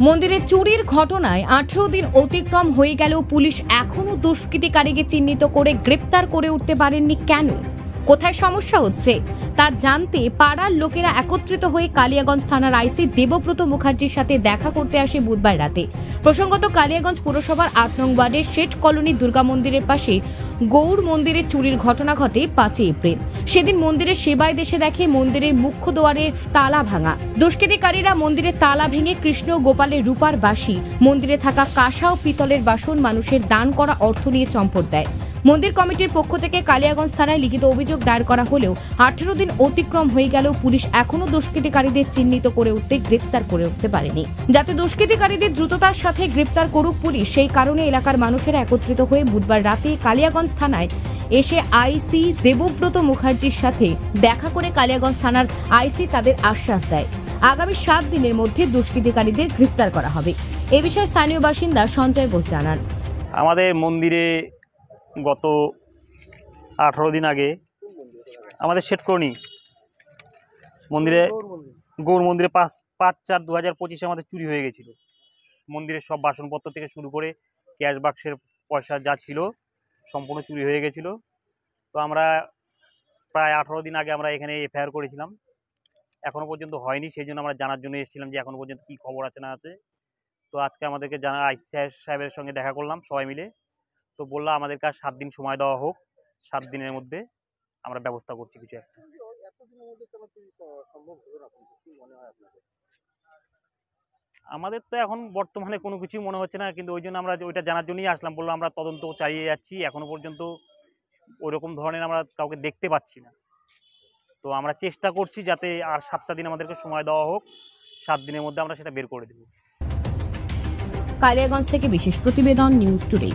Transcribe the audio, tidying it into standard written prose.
মন্দিরে চুরির ঘটনায় 18 দিন অতিক্রম হয়ে গেলেও পুলিশ এখনো দুষ্কৃতিকারীকে চিহ্নিত করে গ্রেপ্তার করে উঠতে পারেননি কেন? কোথায় সমস্যা হচ্ছে তা জানতে পাড়ার লোকেরা একত্রিত হয়ে কালিয়াগঞ্জ থানার আইসি দেবব্রত মুখার্জির সাথে দেখা করতে আসে বুধবার রাতে। প্রসঙ্গত, কালিয়াগঞ্জ পুরসভার 8 নং ওয়ার্ডের শেঠ কলোনি দুর্গা মন্দিরের পাশে গৌর মন্দিরে চুরির ঘটনা ঘটে 5 এপ্রিল। সেদিন মন্দিরের সেবায় দেশে দেখে মন্দিরের মুখ্য দ্বারের তালা ভাঙা। দুষ্কৃতিকারীরা মন্দিরের তালা ভেঙে কৃষ্ণ গোপালের রূপার বাঁশি, মন্দিরে থাকা কাঁসা ও পিতলের বাসন, মানুষের দান করা অর্থ নিয়ে চম্পট দেয়। মন্দির কমিটির পক্ষ থেকে কালিয়াগঞ্জ থানায় লিখিত অভিযোগ দায়ের করা হলেও 18 দিন অতিক্রম হয়ে গেলেও পুলিশ এখনো দুষ্কৃতিকারীদের চিহ্নিত করে উঠতে, গ্রেপ্তার করে উঠতে পারেনি। যাতে দুষ্কৃতিকারীদের দ্রুততার সাথে গ্রেপ্তার করুক পুলিশ, সেই কারণে এলাকার মানুষেরা একত্রিত হয়ে বুধবার রাতে কালিয়াগঞ্জ থানায় এসে আইসি দেবব্রত মুখার্জির সাথে দেখা করে কালিয়াগঞ্জ থানার আইসি তাদের আশ্বাস দেয় আগামী 7 দিনের মধ্যে দুষ্কৃতিকারীদের গ্রেপ্তার করা হবে। এ বিষয়ে স্থানীয় বাসিন্দা সঞ্জয় বোস জানান, আমাদের মন্দিরে গত 18 দিন আগে আমাদের শেঠ কলোনি মন্দিরে গৌর মন্দিরে 5/4/2025 আমাদের চুরি হয়ে গেছিল। মন্দিরের সব বাসনপত্র থেকে শুরু করে ক্যাশ বাক্সের পয়সা যা ছিল সম্পূর্ণ চুরি হয়ে গেছিল। তো আমরা প্রায় 18 দিন আগে আমরা এখানে এফআইআর করেছিলাম, এখনো পর্যন্ত হয়নি। সেই জন্য আমরা জানার জন্য এসেছিলাম যে এখনো পর্যন্ত কি খবর আছে না আছে। তো আজকে আমাদেরকে জানা আইসি সাহেবের সঙ্গে দেখা করলাম সবাই মিলে। তো বললাম আমাদেরকে আর 7 দিন সময় দেওয়া হোক, 7 দিনের মধ্যে আমরা ব্যবস্থা করছি কিছু একটা। আমাদের তো এখন বর্তমানে কোনো কিছুই মনে হচ্ছে না, কিন্তু ওই জন্য আমরা ওইটা জানার জন্যই আসলাম। বললাম আমরা তদন্ত চালিয়ে যাচ্ছি, এখনো পর্যন্ত ওইরকম ধরনের আমরা কাউকে দেখতে পাচ্ছি না। তো আমরা চেষ্টা করছি যাতে আর 7টা দিন আমাদেরকে সময় দেওয়া হোক, 7 দিনের মধ্যে আমরা সেটা বের করে দেব। কালিয়াগঞ্জ থেকে বিশেষ প্রতিবেদন, নিউজ টুডে।